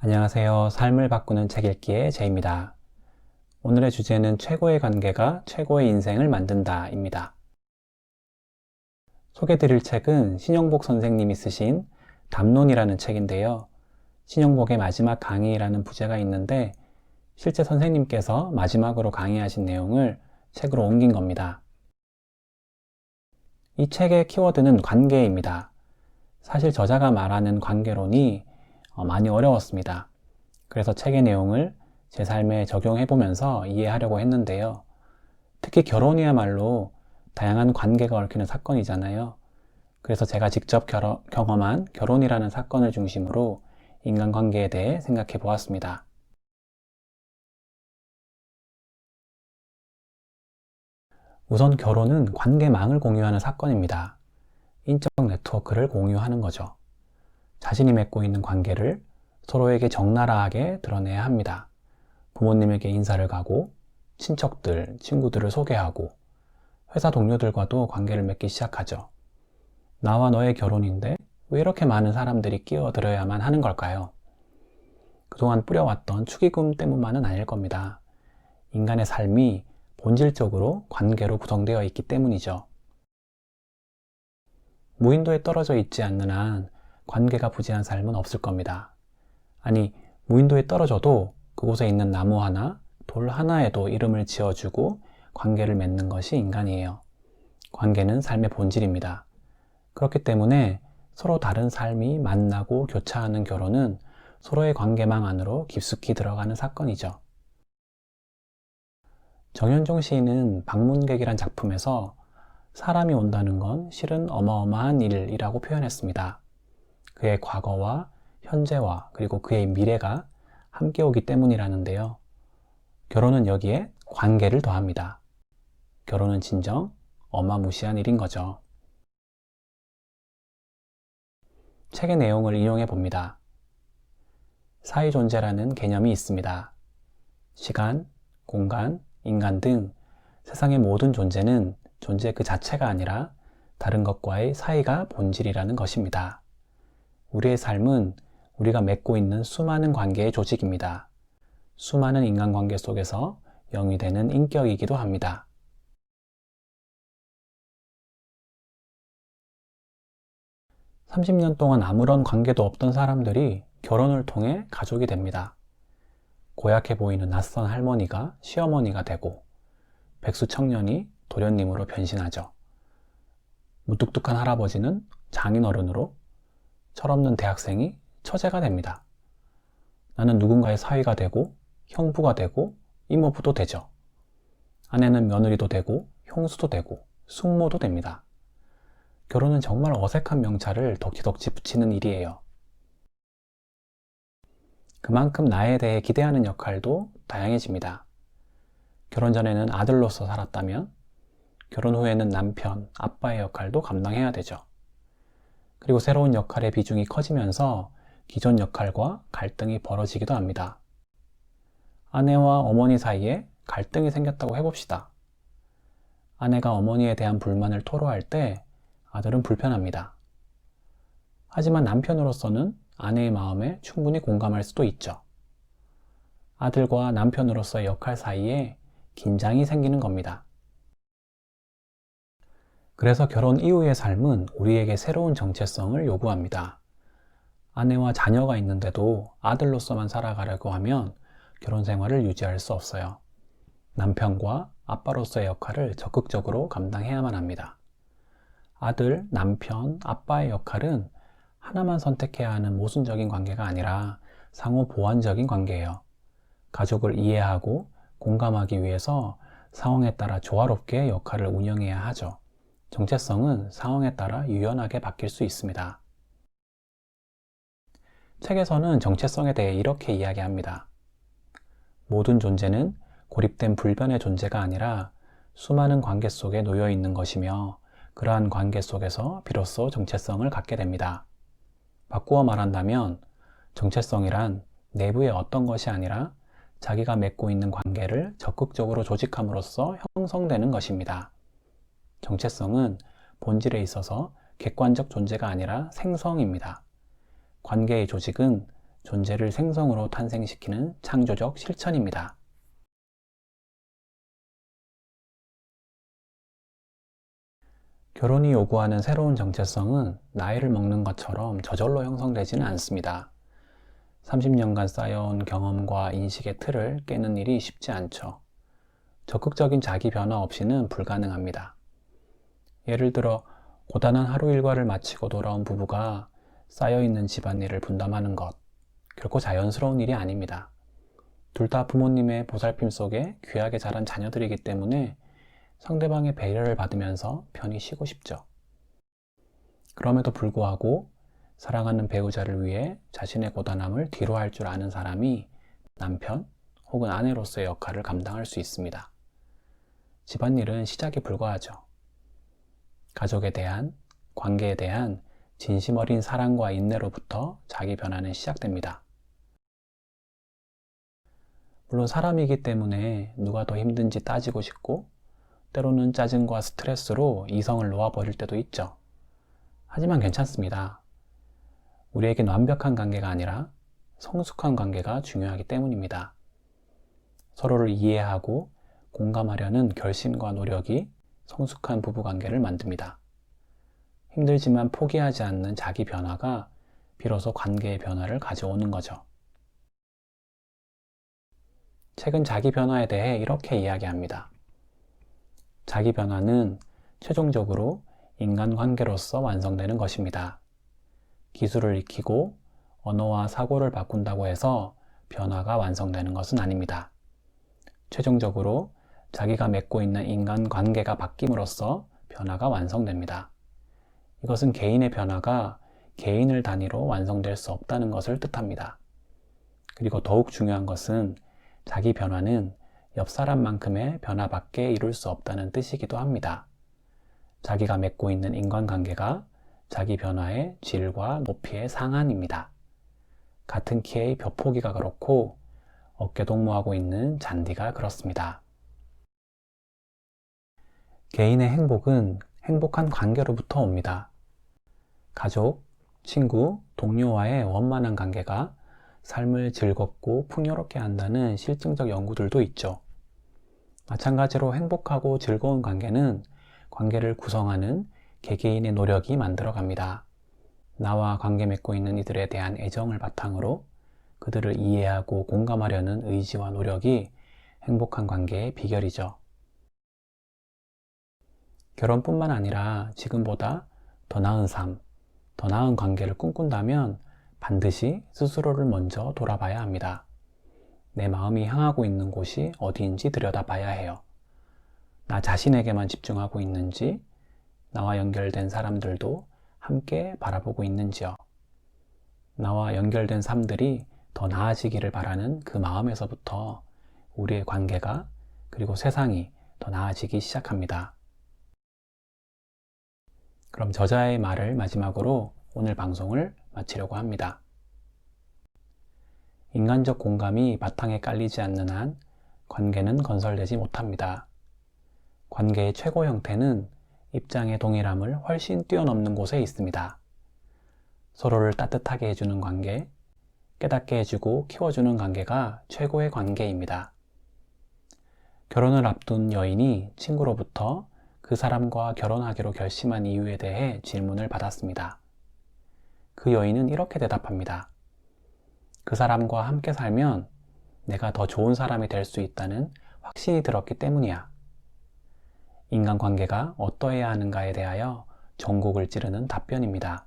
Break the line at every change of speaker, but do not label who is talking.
안녕하세요. 삶을 바꾸는 책 읽기의 제입니다. 오늘의 주제는 최고의 관계가 최고의 인생을 만든다입니다. 소개드릴 책은 신영복 선생님이 쓰신 담론이라는 책인데요. 신영복의 마지막 강의라는 부제가 있는데 실제 선생님께서 마지막으로 강의하신 내용을 책으로 옮긴 겁니다. 이 책의 키워드는 관계입니다. 사실 저자가 말하는 관계론이 많이 어려웠습니다. 그래서 책의 내용을 제 삶에 적용해보면서 이해하려고 했는데요. 특히 결혼이야말로 다양한 관계가 얽히는 사건이잖아요. 그래서 제가 직접 경험한 결혼이라는 사건을 중심으로 인간관계에 대해 생각해 보았습니다. 우선 결혼은 관계망을 공유하는 사건입니다. 인적 네트워크를 공유하는 거죠. 자신이 맺고 있는 관계를 서로에게 적나라하게 드러내야 합니다. 부모님에게 인사를 가고, 친척들, 친구들을 소개하고, 회사 동료들과도 관계를 맺기 시작하죠. 나와 너의 결혼인데 왜 이렇게 많은 사람들이 끼어들어야만 하는 걸까요? 그동안 뿌려왔던 축의금 때문만은 아닐 겁니다. 인간의 삶이 본질적으로 관계로 구성되어 있기 때문이죠. 무인도에 떨어져 있지 않는 한 관계가 부재한 삶은 없을 겁니다. 아니, 무인도에 떨어져도 그곳에 있는 나무 하나, 돌 하나에도 이름을 지어주고 관계를 맺는 것이 인간이에요. 관계는 삶의 본질입니다. 그렇기 때문에 서로 다른 삶이 만나고 교차하는 결혼은 서로의 관계망 안으로 깊숙이 들어가는 사건이죠. 정현종 시인은 방문객이란 작품에서 사람이 온다는 건 실은 어마어마한 일이라고 표현했습니다. 그의 과거와 현재와 그리고 그의 미래가 함께 오기 때문이라는데요. 결혼은 여기에 관계를 더합니다. 결혼은 진정 어마무시한 일인 거죠. 책의 내용을 인용해 봅니다. 사회존재라는 개념이 있습니다. 시간, 공간, 인간 등 세상의 모든 존재는 존재 그 자체가 아니라 다른 것과의 사이가 본질이라는 것입니다. 우리의 삶은 우리가 맺고 있는 수많은 관계의 조직입니다. 수많은 인간관계 속에서 영위되는 인격이기도 합니다. (30년) 동안 아무런 관계도 없던 사람들이 결혼을 통해 가족이 됩니다. 고약해 보이는 낯선 할머니가 시어머니가 되고 백수 청년이 도련님으로 변신하죠. 무뚝뚝한 할아버지는 장인어른으로, 철없는 대학생이 처제가 됩니다. 나는 누군가의 사위가 되고 형부가 되고 이모부도 되죠. 아내는 며느리도 되고 형수도 되고 숙모도 됩니다. 결혼은 정말 어색한 명찰을 덕지덕지 붙이는 일이에요. 그만큼 나에 대해 기대하는 역할도 다양해집니다. 결혼 전에는 아들로서 살았다면 결혼 후에는 남편, 아빠의 역할도 감당해야 되죠. 그리고 새로운 역할의 비중이 커지면서 기존 역할과 갈등이 벌어지기도 합니다. 아내와 어머니 사이에 갈등이 생겼다고 해봅시다. 아내가 어머니에 대한 불만을 토로할 때 아들은 불편합니다. 하지만 남편으로서는 아내의 마음에 충분히 공감할 수도 있죠. 아들과 남편으로서의 역할 사이에 긴장이 생기는 겁니다. 그래서 결혼 이후의 삶은 우리에게 새로운 정체성을 요구합니다. 아내와 자녀가 있는데도 아들로서만 살아가려고 하면 결혼 생활을 유지할 수 없어요. 남편과 아빠로서의 역할을 적극적으로 감당해야만 합니다. 아들, 남편, 아빠의 역할은 하나만 선택해야 하는 모순적인 관계가 아니라 상호 보완적인 관계예요. 가족을 이해하고 공감하기 위해서 상황에 따라 조화롭게 역할을 운영해야 하죠. 정체성은 상황에 따라 유연하게 바뀔 수 있습니다. 책에서는 정체성에 대해 이렇게 이야기합니다. 모든 존재는 고립된 불변의 존재가 아니라 수많은 관계 속에 놓여 있는 것이며 그러한 관계 속에서 비로소 정체성을 갖게 됩니다. 바꾸어 말한다면 정체성이란 내부의 어떤 것이 아니라 자기가 맺고 있는 관계를 적극적으로 조직함으로써 형성되는 것입니다. 정체성은 본질에 있어서 객관적 존재가 아니라 생성입니다. 관계의 조직은 존재를 생성으로 탄생시키는 창조적 실천입니다. 결혼이 요구하는 새로운 정체성은 나이를 먹는 것처럼 저절로 형성되지는 않습니다. 30년간 쌓여온 경험과 인식의 틀을 깨는 일이 쉽지 않죠. 적극적인 자기 변화 없이는 불가능합니다. 예를 들어 고단한 하루 일과를 마치고 돌아온 부부가 쌓여있는 집안일을 분담하는 것, 결코 자연스러운 일이 아닙니다. 둘 다 부모님의 보살핌 속에 귀하게 자란 자녀들이기 때문에 상대방의 배려를 받으면서 편히 쉬고 싶죠. 그럼에도 불구하고 사랑하는 배우자를 위해 자신의 고단함을 뒤로할 줄 아는 사람이 남편 혹은 아내로서의 역할을 감당할 수 있습니다. 집안일은 시작에 불과하죠. 가족에 대한, 관계에 대한 진심 어린 사랑과 인내로부터 자기 변화는 시작됩니다. 물론 사람이기 때문에 누가 더 힘든지 따지고 싶고 때로는 짜증과 스트레스로 이성을 놓아버릴 때도 있죠. 하지만 괜찮습니다. 우리에겐 완벽한 관계가 아니라 성숙한 관계가 중요하기 때문입니다. 서로를 이해하고 공감하려는 결심과 노력이 성숙한 부부관계를 만듭니다. 힘들지만 포기하지 않는 자기 변화가 비로소 관계의 변화를 가져오는 거죠. 책은 자기 변화에 대해 이렇게 이야기합니다. 자기 변화는 최종적으로 인간관계로서 완성되는 것입니다. 기술을 익히고 언어와 사고를 바꾼다고 해서 변화가 완성되는 것은 아닙니다. 최종적으로 자기가 맺고 있는 인간관계가 바뀜으로써 변화가 완성됩니다. 이것은 개인의 변화가 개인을 단위로 완성될 수 없다는 것을 뜻합니다. 그리고 더욱 중요한 것은 자기 변화는 옆 사람만큼의 변화밖에 이룰 수 없다는 뜻이기도 합니다. 자기가 맺고 있는 인간관계가 자기 변화의 질과 높이의 상한입니다. 같은 키의 벼포기가 그렇고 어깨 동무하고 있는 잔디가 그렇습니다. 개인의 행복은 행복한 관계로부터 옵니다. 가족, 친구, 동료와의 원만한 관계가 삶을 즐겁고 풍요롭게 한다는 실증적 연구들도 있죠. 마찬가지로 행복하고 즐거운 관계는 관계를 구성하는 개개인의 노력이 만들어갑니다. 나와 관계 맺고 있는 이들에 대한 애정을 바탕으로 그들을 이해하고 공감하려는 의지와 노력이 행복한 관계의 비결이죠. 결혼뿐만 아니라 지금보다 더 나은 삶, 더 나은 관계를 꿈꾼다면 반드시 스스로를 먼저 돌아봐야 합니다. 내 마음이 향하고 있는 곳이 어디인지 들여다봐야 해요. 나 자신에게만 집중하고 있는지, 나와 연결된 사람들도 함께 바라보고 있는지요. 나와 연결된 삶들이 더 나아지기를 바라는 그 마음에서부터 우리의 관계가 그리고 세상이 더 나아지기 시작합니다. 그럼 저자의 말을 마지막으로 오늘 방송을 마치려고 합니다. 인간적 공감이 바탕에 깔리지 않는 한 관계는 건설되지 못합니다. 관계의 최고 형태는 입장의 동일함을 훨씬 뛰어넘는 곳에 있습니다. 서로를 따뜻하게 해주는 관계, 깨닫게 해주고 키워주는 관계가 최고의 관계입니다. 결혼을 앞둔 여인이 친구로부터 그 사람과 결혼하기로 결심한 이유에 대해 질문을 받았습니다. 그 여인은 이렇게 대답합니다. 그 사람과 함께 살면 내가 더 좋은 사람이 될 수 있다는 확신이 들었기 때문이야. 인간관계가 어떠해야 하는가에 대하여 전곡을 찌르는 답변입니다.